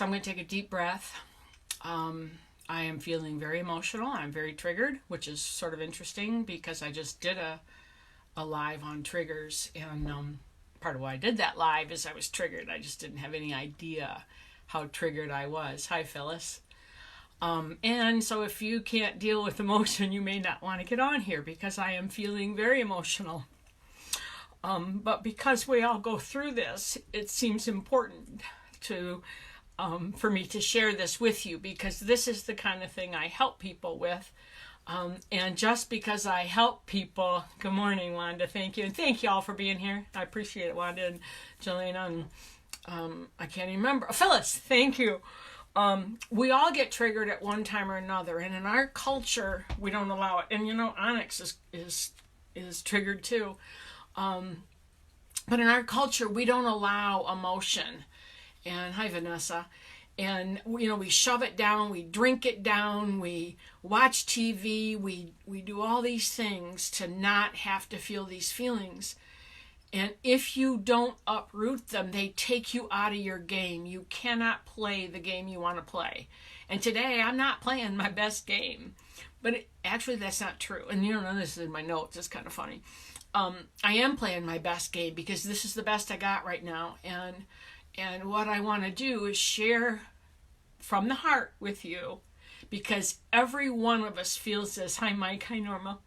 So I'm going to take a deep breath. I am feeling very emotional. I'm very triggered, which is sort of interesting because I just did a live on triggers. And part of why I did that live is I was triggered. I just didn't have any idea how triggered I was. Hi, Phyllis. And so if you can't deal with emotion, you may not want to get on here because I am feeling very emotional. But because we all go through this, it seems important to for me to share this with you because this is the kind of thing I help people with. And just because I help people, good morning, Wanda, thank you. And thank you all for being here. I appreciate it, Wanda and Jelena, and I can't even remember. Phyllis, thank you. We all get triggered at one time or another, and in our culture, we don't allow it. And Onyx is triggered too. But in our culture, we don't allow emotion. And hi, Vanessa. And we shove it down, we drink it down, we watch TV, we do all these things to not have to feel these feelings. And if you don't uproot them, they take you out of your game. You cannot play the game you want to play. And today, I'm not playing my best game. But actually, that's not true. And this is in my notes. It's kind of funny. I am playing my best game because this is the best I got right now. And what I want to do is share from the heart with you because every one of us feels this. Hi, Mike. Hi, Norma.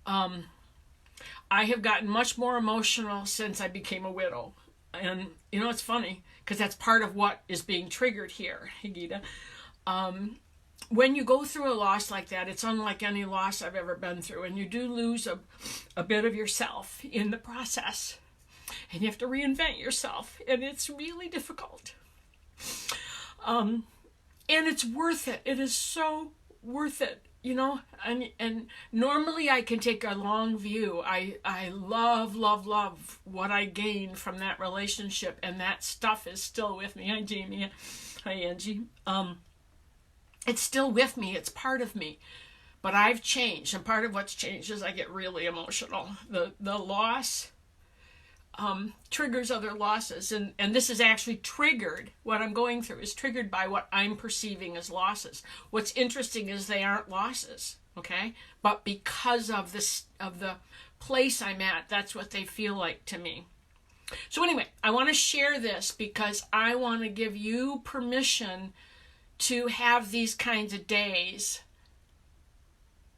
I have gotten much more emotional since I became a widow. And, it's funny because that's part of what is being triggered here, Higita. When you go through a loss like that, it's unlike any loss I've ever been through. And you do lose a bit of yourself in the process. And you have to reinvent yourself. And it's really difficult. And it's worth it. It is so worth it. And normally I can take a long view. I love what I gained from that relationship, and that stuff is still with me. Hi, Jamie. Hi, Angie. It's still with me. It's part of me. But I've changed, and part of what's changed is I get really emotional. The loss triggers other losses, and this is actually triggered. What I'm going through is triggered by what I'm perceiving as losses. What's interesting is they aren't losses, okay? But because of the place I'm at, that's what they feel like to me. So anyway, I want to share this because I want to give you permission to have these kinds of days.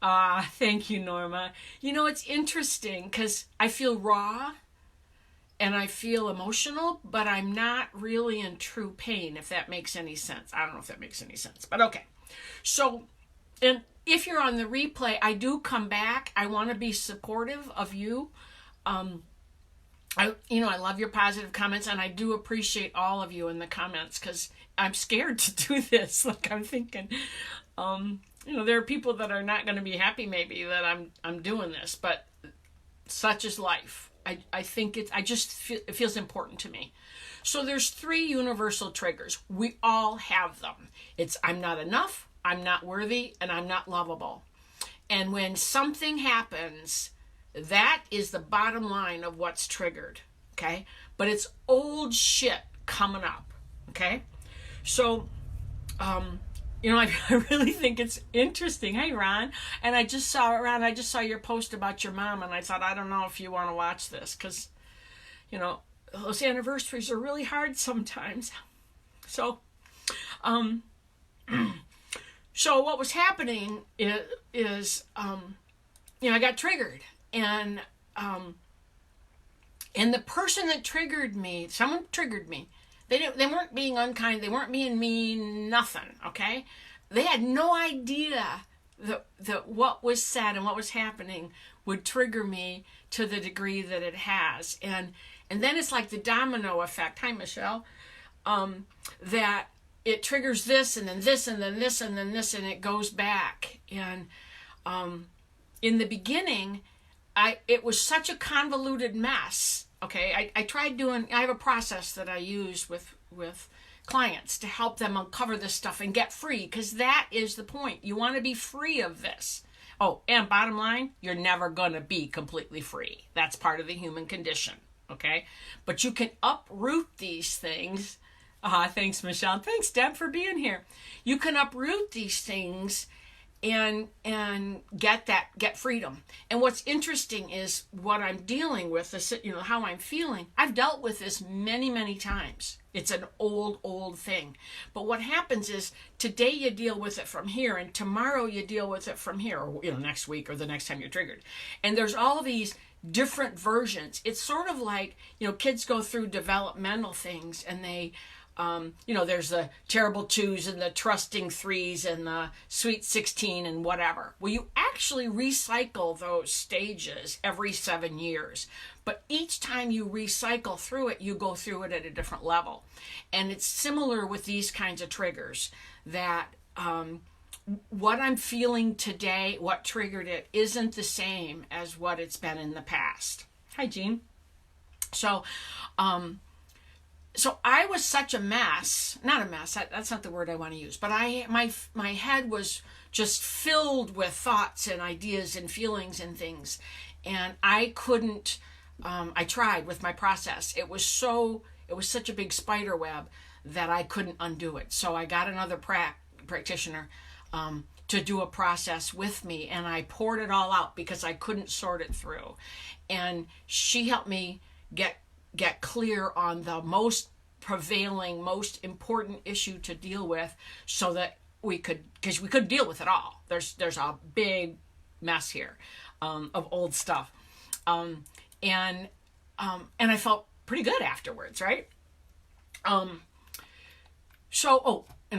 Thank you, Norma. It's interesting because I feel raw. And I feel emotional, but I'm not really in true pain, if that makes any sense. I don't know if that makes any sense, but okay. So, and if you're on the replay, I do come back. I want to be supportive of you. I love your positive comments, and I do appreciate all of you in the comments because I'm scared to do this. Like I'm thinking, there are people that are not going to be happy maybe that I'm doing this, but such is life. I think it feels important to me. So there's 3 universal triggers. We all have them. It's I'm not enough, I'm not worthy, and I'm not lovable. And when something happens, that is the bottom line of what's triggered, okay? But it's old shit coming up, okay? So, I really think it's interesting. Hey, Ron. And I just saw your post about your mom, and I thought, I don't know if you want to watch this because, those anniversaries are really hard sometimes. So, so what was happening is I got triggered, and the person that triggered me, someone triggered me. They weren't being unkind. They weren't being mean. Nothing. Okay. They had no idea that what was said and what was happening would trigger me to the degree that it has. And then it's like the domino effect. Hi, Michelle. That it triggers this and then this and then this and then this and it goes back. And in the beginning, it was such a convoluted mess. Okay, I have a process that I use with clients to help them uncover this stuff and get free, because that is the point. You want to be free of this. Oh, and bottom line, you're never going to be completely free. That's part of the human condition, okay? But you can uproot these things Thanks, Michelle. Thanks, Deb, for being here. You can uproot these things and get freedom. And what's interesting is what I'm dealing with, this, how I'm feeling. I've dealt with this many times. It's an old thing. But what happens is today you deal with it from here, and tomorrow you deal with it from here, or next week or the next time you're triggered. And there's all these different versions. It's sort of like, kids go through developmental things, and they there's the terrible twos and the trusting threes and the sweet 16 and whatever. Well, you actually recycle those stages every 7 years. But each time you recycle through it, you go through it at a different level. And it's similar with these kinds of triggers, that what I'm feeling today, what triggered it, isn't the same as what it's been in the past. Hi, Jean. So I was such a mess, not a mess, that's not the word I want to use, but my head was just filled with thoughts and ideas and feelings and things. And I couldn't, I tried with my process. It was such a big spider web that I couldn't undo it. So I got another practitioner to do a process with me, and I poured it all out because I couldn't sort it through. And she helped me get clear on the most prevailing, most important issue to deal with, so that because we couldn't deal with it all. There's a big mess here of old stuff. And I felt pretty good afterwards, right? And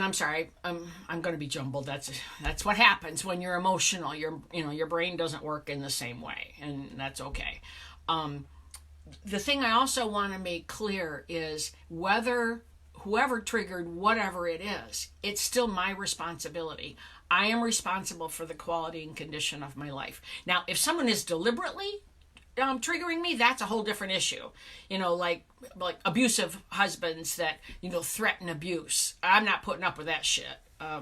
I'm sorry, I'm going to be jumbled. That's what happens when you're emotional. Your brain doesn't work in the same way, and that's okay. The thing I also want to make clear is whoever triggered whatever it is, it's still my responsibility. I am responsible for the quality and condition of my life. Now, if someone is deliberately triggering me, that's a whole different issue. Like abusive husbands that, threaten abuse. I'm not putting up with that shit. I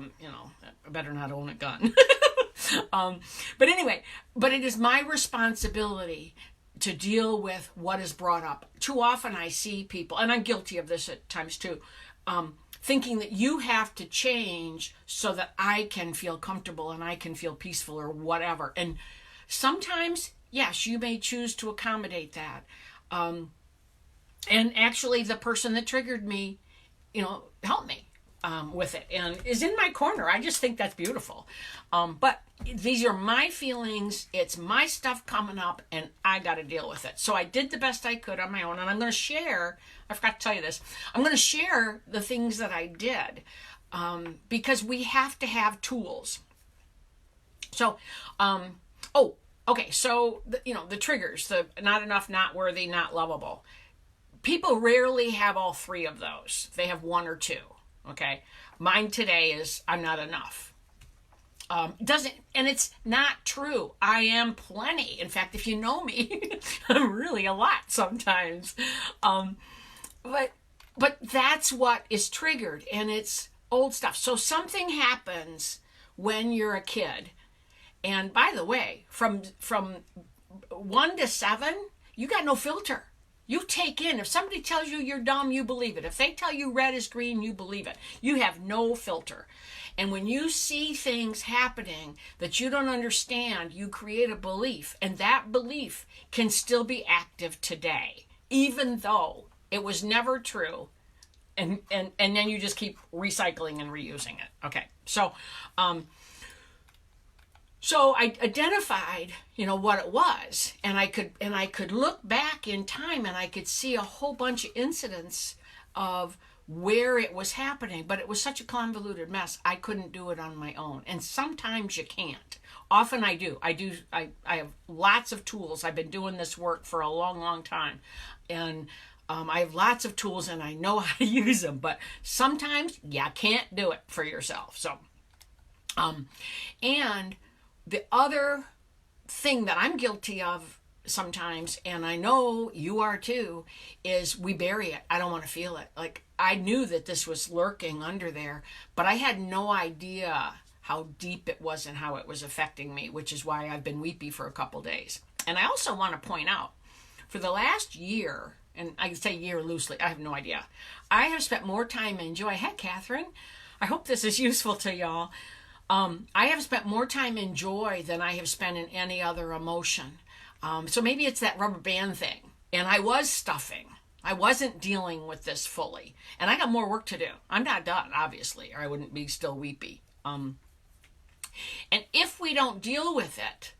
better not own a gun. But anyway, it is my responsibility to deal with what is brought up. Too often I see people, and I'm guilty of this at times too, thinking that you have to change so that I can feel comfortable and I can feel peaceful or whatever. And sometimes, yes, you may choose to accommodate that. And actually the person that triggered me, helped me with it and is in my corner. I just think that's beautiful. But these are my feelings. It's my stuff coming up, and I got to deal with it. So I did the best I could on my own, and I'm going to share, I forgot to tell you this, I'm going to share the things that I did, because we have to have tools. So, okay. So, the triggers, the not enough, not worthy, not lovable. People rarely have all three of those. They have one or two. Okay. Mine today is I'm not enough. And it's not true. I am plenty. In fact, if you know me, I'm really a lot sometimes. But that's what is triggered, and it's old stuff. So something happens when you're a kid. And by the way, from 1 to 7, you got no filter. You take in. If somebody tells you you're dumb, you believe it. If they tell you red is green, you believe it. You have no filter. And when you see things happening that you don't understand, you create a belief. And that belief can still be active today, even though it was never true. And then you just keep recycling and reusing it. Okay. So I identified, what it was, and I could look back in time, and I could see a whole bunch of incidents of where it was happening, but it was such a convoluted mess. I couldn't do it on my own. And sometimes you can't. Often I do. I have lots of tools. I've been doing this work for a long time. And I have lots of tools, and I know how to use them, but sometimes you can't do it for yourself. So, and the other thing that I'm guilty of sometimes, and I know you are too, is we bury it. I don't want to feel it. Like, I knew that this was lurking under there, but I had no idea how deep it was and how it was affecting me, which is why I've been weepy for a couple days. And I also want to point out, for the last year, and I say year loosely, I have no idea. I have spent more time in joy. Heck, Catherine, I hope this is useful to y'all. I have spent more time in joy than I have spent in any other emotion. So maybe it's that rubber band thing. And I was stuffing. I wasn't dealing with this fully. And I got more work to do. I'm not done, obviously, or I wouldn't be still weepy. And if we don't deal with it,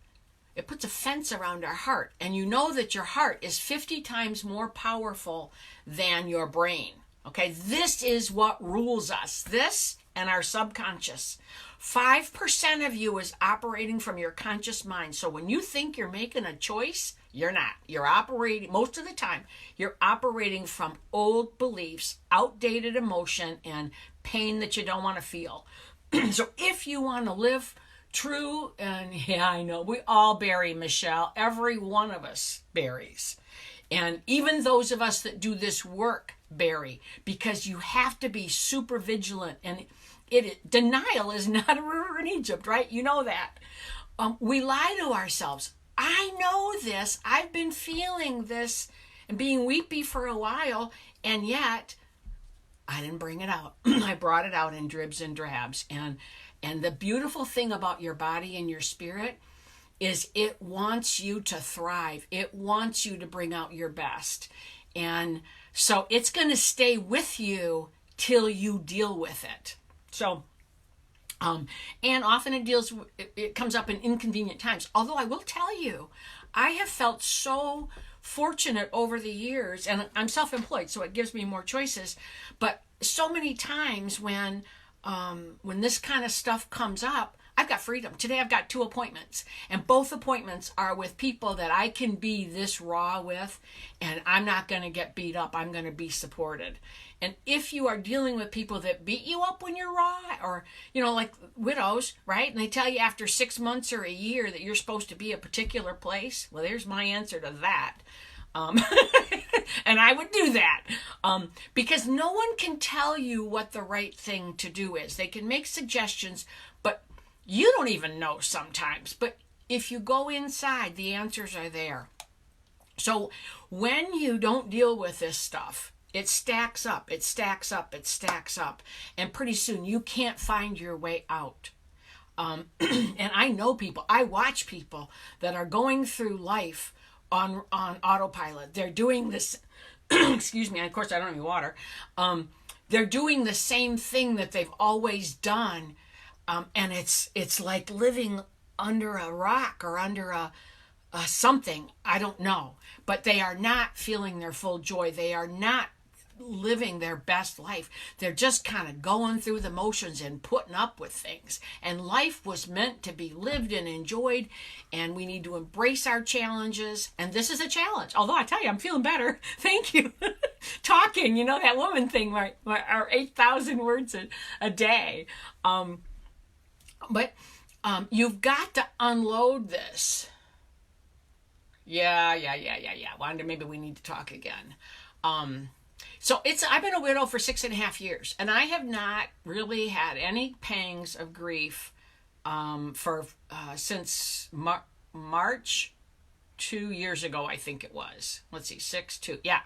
it puts a fence around our heart. And you know that your heart is 50 times more powerful than your brain. Okay, this is what rules us. This and our subconscious. 5% of you is operating from your conscious mind. So when you think you're making a choice, you're not. You're operating, most of the time, you're operating from old beliefs, outdated emotion, and pain that you don't want to feel. So if you want to live true, and yeah, I know, we all bury, Michelle. Every one of us buries. And even those of us that do this work bury, because you have to be super vigilant. And denial is not a river in Egypt, right? You know that. We lie to ourselves. I know this. I've been feeling this and being weepy for a while, and yet I didn't bring it out. I brought it out in dribs and drabs. And the beautiful thing about your body and your spirit is it wants you to thrive. It wants you to bring out your best. And so it's going to stay with you till you deal with it. So, and often it comes up in inconvenient times. Although I will tell you, I have felt so fortunate over the years, and I'm self-employed, so it gives me more choices. But so many times when this kind of stuff comes up, I've got freedom. Today I've got 2 appointments, and both appointments are with people that I can be this raw with, and I'm not going to get beat up. I'm going to be supported. And if you are dealing with people that beat you up when you're raw, or, like widows, right? And they tell you after 6 months or a year that you're supposed to be a particular place. Well, there's my answer to that. And I would do that. Because no one can tell you what the right thing to do is. They can make suggestions, but you don't even know sometimes. But if you go inside, the answers are there. So when you don't deal with this stuff, it stacks up, it stacks up, it stacks up. And pretty soon you can't find your way out. And I know people, I watch people that are going through life on autopilot. They're doing this, excuse me, of course I don't have any water. They're doing the same thing that they've always done. And it's like living under a rock or under a something, I don't know. But they are not feeling their full joy. They are not living their best life. They're just kind of going through the motions and putting up with things. And life was meant to be lived and enjoyed, and we need to embrace our challenges. And this is a challenge. Although I tell you, I'm feeling better. Thank you. Talking, that woman thing, our 8,000 words a day. But you've got to unload this. Yeah. Wanda, maybe we need to talk again. So I've been a widow for 6.5 years, and I have not really had any pangs of grief since March 2 years ago, I think it was. Let's see, 6/2. Yeah.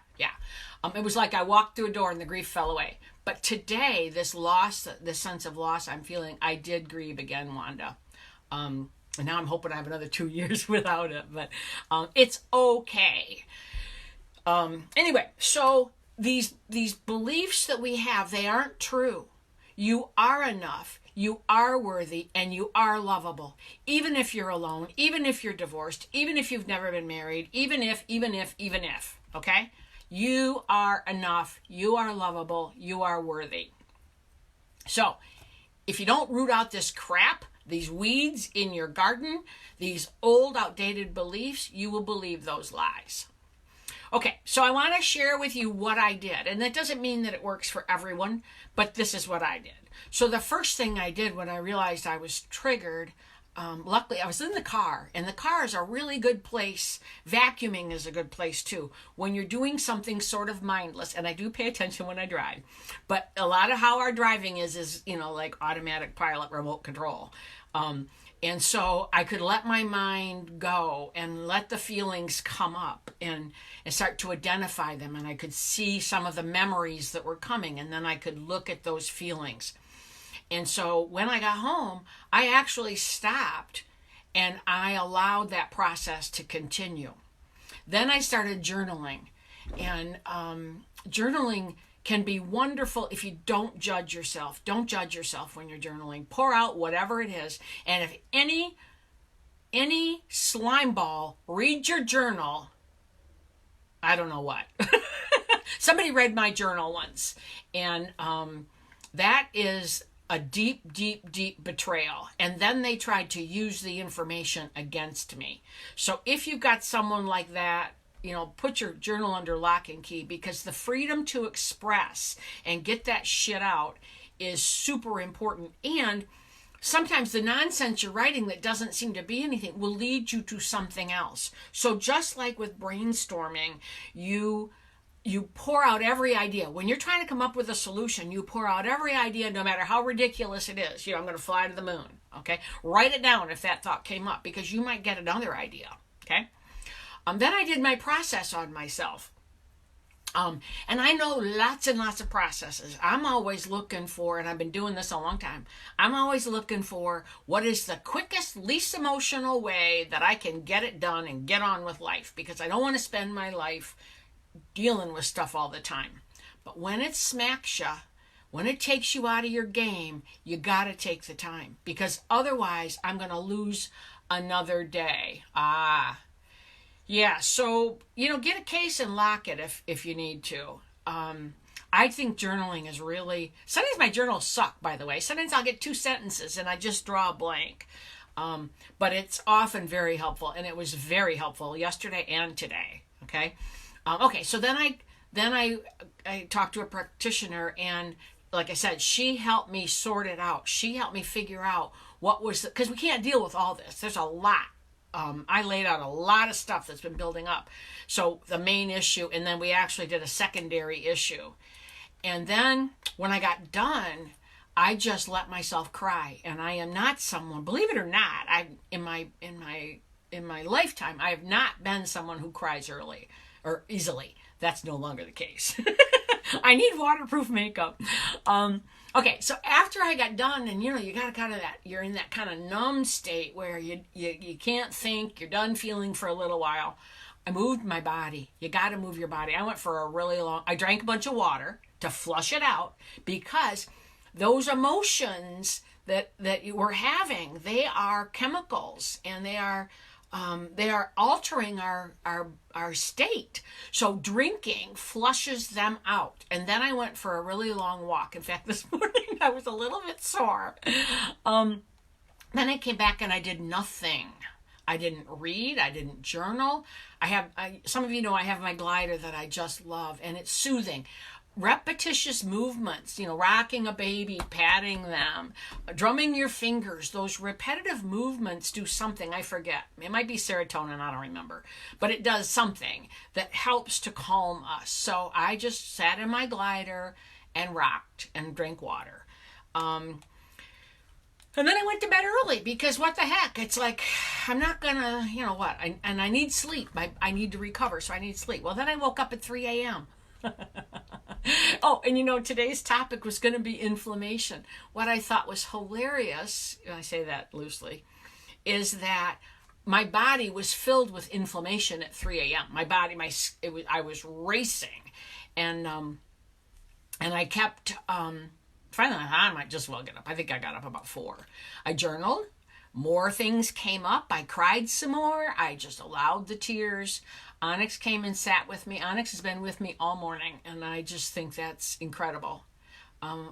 It was like I walked through a door and the grief fell away. But today, this sense of loss I'm feeling, I did grieve again, Wanda. And now I'm hoping I have another 2 years without it, but it's okay. Anyway, so these beliefs that we have, they aren't true. You are enough, you are worthy, and you are lovable. Even if you're alone, even if you're divorced, even if you've never been married, even if, okay? You are enough, you are lovable, you are worthy. So, if you don't root out this crap, these weeds in your garden, these old outdated beliefs, you will believe those lies. Okay, so I want to share with you what I did. And that doesn't mean that it works for everyone, but this is what I did. So the first thing I did when I realized I was triggered, luckily I was in the car, and the car is a really good place. Vacuuming is a good place too. When you're doing something sort of mindless, and I do pay attention when I drive, but a lot of how our driving is like automatic pilot remote control. And so I could let my mind go and let the feelings come up and start to identify them. And I could see some of the memories that were coming. And then I could look at those feelings. And so when I got home, I actually stopped and I allowed that process to continue. Then I started journaling. And journaling can be wonderful if you don't judge yourself. Don't judge yourself when you're journaling. Pour out whatever it is. And if any slime ball reads your journal, I don't know what. Somebody read my journal once. And that is a deep, deep, deep betrayal. And then they tried to use the information against me. So if you've got someone like that, put your journal under lock and key, because the freedom to express and get that shit out is super important. And sometimes the nonsense you're writing that doesn't seem to be anything will lead you to something else. So just like with brainstorming, you pour out every idea. When you're trying to come up with a solution, you pour out every idea, no matter how ridiculous it is. I'm going to fly to the moon. Okay. Write it down if that thought came up, because you might get another idea. Okay. Then I did my process on myself. And I know lots and lots of processes. I'm always looking for, and I've been doing this a long time, I'm always looking for what is the quickest, least emotional way that I can get it done and get on with life, because I don't want to spend my life dealing with stuff all the time. But when it smacks you, when it takes you out of your game, you got to take the time, because otherwise I'm going to lose another day. Yeah, so, get a case and lock it if you need to. I think journaling is really... Sometimes my journals suck, by the way. Sometimes I'll get 2 sentences and I just draw a blank. But it's often very helpful, and it was very helpful yesterday and today. Okay? So then I talked to a practitioner, and like I said, she helped me sort it out. She helped me figure out what was... Because we can't deal with all this. There's a lot. I laid out a lot of stuff that's been building up. So the main issue, and then we actually did a secondary issue. And then when I got done, I just let myself cry. And I am not someone, believe it or not, in my lifetime, I have not been someone who cries early or easily. That's no longer the case. I need waterproof makeup. Okay, so after I got done, and you got you're in that kind of numb state where you can't think, you're done feeling for a little while. I moved my body. You got to move your body. I went for a really I drank a bunch of water to flush it out, because those emotions that you were having, they are chemicals, and they are altering our state. So drinking flushes them out. And then I went for a really long walk. In fact, this morning I was a little bit sore. Then I came back and I did nothing. I didn't read. I didn't journal. Some of you know I have my glider that I just love, and it's soothing. Repetitious movements, rocking a baby, patting them, drumming your fingers, those repetitive movements do something. I forget. It might be serotonin, I don't remember. But it does something that helps to calm us. So I just sat in my glider and rocked and drank water. And then I went to bed early, because what the heck? It's like, I'm not gonna, and I need sleep. I need to recover, so I need sleep. Well, then I woke up at 3 a.m. Oh, and today's topic was going to be inflammation. What I thought was hilarious, and I say that loosely, is that my body was filled with inflammation at 3 a.m. My body, I was racing, and I kept, finally I might just well get up. I think I got up about 4. I journaled. More things came up. I cried some more. I just allowed the tears. Onyx came and sat with me. Onyx has been with me all morning, and I just think that's incredible. I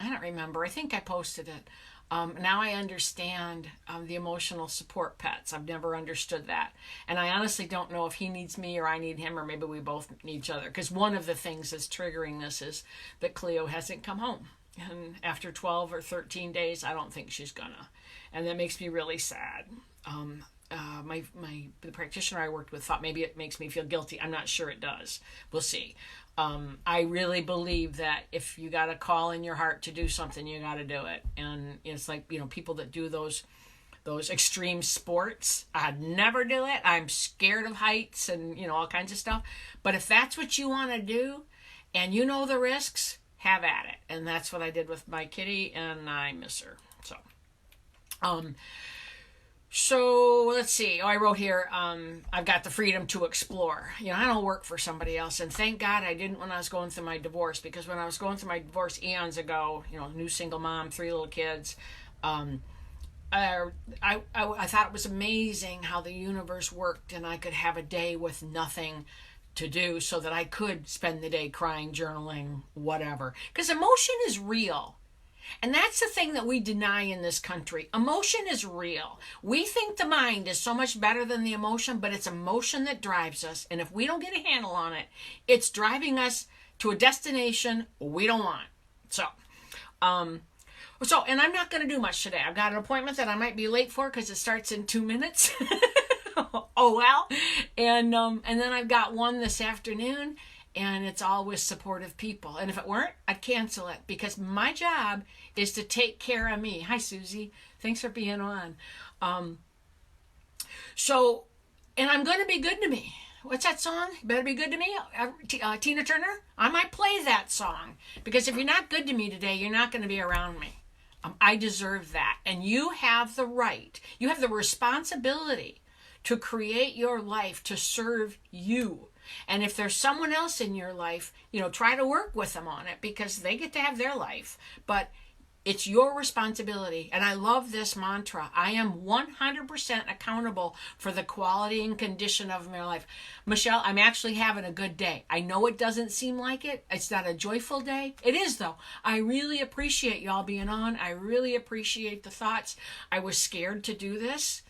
don't remember. I think I posted it. Now I understand the emotional support pets. I've never understood that. And I honestly don't know if he needs me or I need him, or maybe we both need each other. Because one of the things that's triggering this is that Cleo hasn't come home. And after 12 or 13 days, I don't think she's gonna. And that makes me really sad. The practitioner I worked with thought maybe it makes me feel guilty. I'm not sure it does. We'll see. I really believe that if you got a call in your heart to do something, you got to do it. And it's like, people that do those those extreme sports. I'd never do it. I'm scared of heights and, all kinds of stuff. But if that's what you want to do and you know the risks, have at it. And that's what I did with my kitty, and I miss her. So let's see. I wrote here, I've got the freedom to explore. I don't work for somebody else. And thank God I didn't when I was going through my divorce, because when I was going through my divorce eons ago, new single mom, 3 little kids, I thought it was amazing how the universe worked, and I could have a day with nothing to do so that I could spend the day crying, journaling, whatever. Because emotion is real. And that's the thing that we deny in this country. Emotion is real. We think the mind is so much better than the emotion, but it's emotion that drives us. And if we don't get a handle on it, it's driving us to a destination we don't want. So, and I'm not going to do much today. I've got an appointment that I might be late for because it starts in 2 minutes. Oh, well. And then I've got one this afternoon. And it's all with supportive people. And if it weren't, I'd cancel it, because my job is to take care of me. Hi, Susie. Thanks for being on. And I'm going to be good to me. What's that song? Better be good to me? Tina Turner? I might play that song, because if you're not good to me today, you're not going to be around me. I deserve that. And you have the right. You have the responsibility to create your life to serve you. And if there's someone else in your life, try to work with them on it, because they get to have their life. But it's your responsibility. And I love this mantra. I am 100% accountable for the quality and condition of my life. Michelle, I'm actually having a good day. I know it doesn't seem like it. It's not a joyful day. It is, though. I really appreciate y'all being on. I really appreciate the thoughts. I was scared to do this.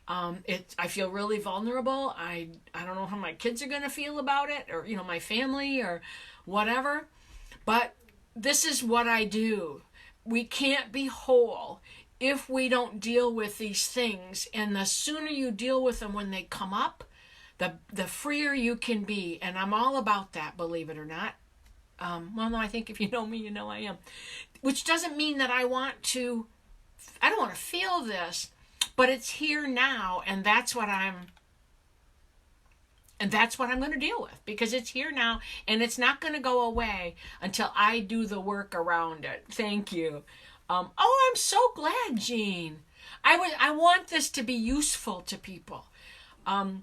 I feel really vulnerable. I don't know how my kids are going to feel about it, or, my family or whatever, but this is what I do. We can't be whole if we don't deal with these things. And the sooner you deal with them when they come up, the freer you can be. And I'm all about that, believe it or not. Well, no, I think if you know me, you know I am. Which doesn't mean that I don't want to feel this. But it's here now, and that's what I'm going to deal with, because it's here now, and it's not going to go away until I do the work around it. Thank you. I'm so glad, Jean. I want this to be useful to people. I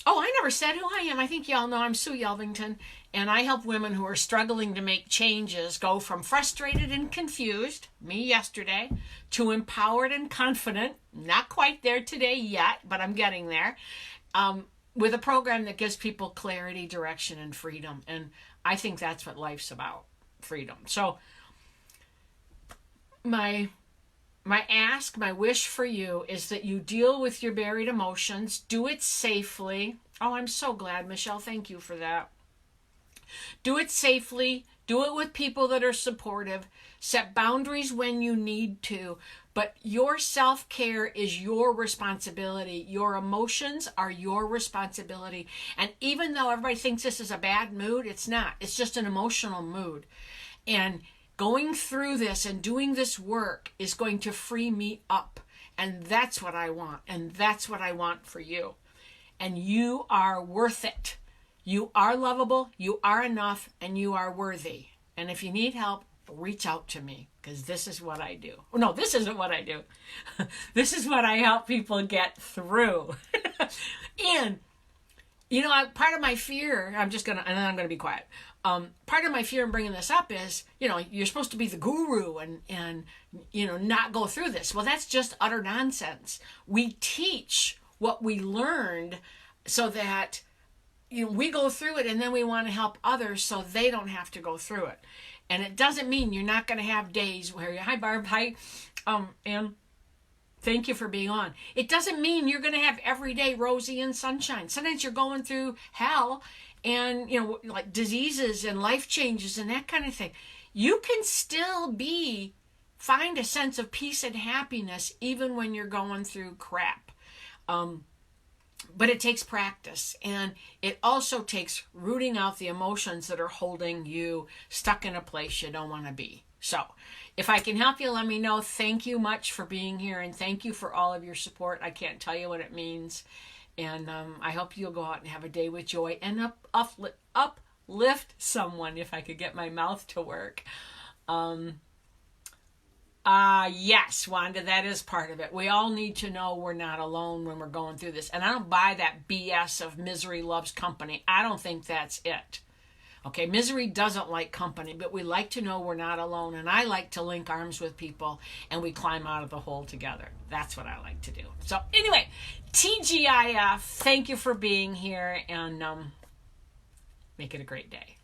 never said who I am. I think y'all know I'm Sue Yelvington, and I help women who are struggling to make changes go from frustrated and confused, me yesterday, to empowered and confident. Not quite there today yet, but I'm getting there, with a program that gives people clarity, direction, and freedom. And I think that's what life's about, freedom. So my wish for you is that you deal with your buried emotions, do it safely. Oh, I'm so glad, Michelle. Thank you for that. Do it safely. Do it with people that are supportive. Set boundaries when you need to. But your self-care is your responsibility. Your emotions are your responsibility. And even though everybody thinks this is a bad mood, it's not. It's just an emotional mood. And going through this and doing this work is going to free me up. And that's what I want. And that's what I want for you. And you are worth it. You are lovable, you are enough, and you are worthy. And if you need help, reach out to me, because this is what I do. No, this isn't what I do. This is what I help people get through. And, part of my fear, and then I'm going to be quiet. Part of my fear in bringing this up is, you're supposed to be the guru and not go through this. Well, that's just utter nonsense. We teach what we learned so that we go through it, and then we want to help others so they don't have to go through it. And it doesn't mean you're not going to have days where hi Barb, hi, and thank you for being on. It doesn't mean you're going to have every day rosy and sunshine. Sometimes you're going through hell, and like diseases and life changes and that kind of thing. You can still find a sense of peace and happiness even when you're going through crap. But it takes practice, and it also takes rooting out the emotions that are holding you stuck in a place you don't want to be. So if I can help you, let me know. Thank you much for being here, and thank you for all of your support. I can't tell you what it means. And I hope you'll go out and have a day with joy and uplift someone, if I could get my mouth to work. Yes, Wanda, that is part of it. We all need to know we're not alone when we're going through this. And I don't buy that BS of misery loves company. I don't think that's it. Okay, misery doesn't like company, but we like to know we're not alone. And I like to link arms with people and we climb out of the hole together. That's what I like to do. So anyway, TGIF, thank you for being here, and make it a great day.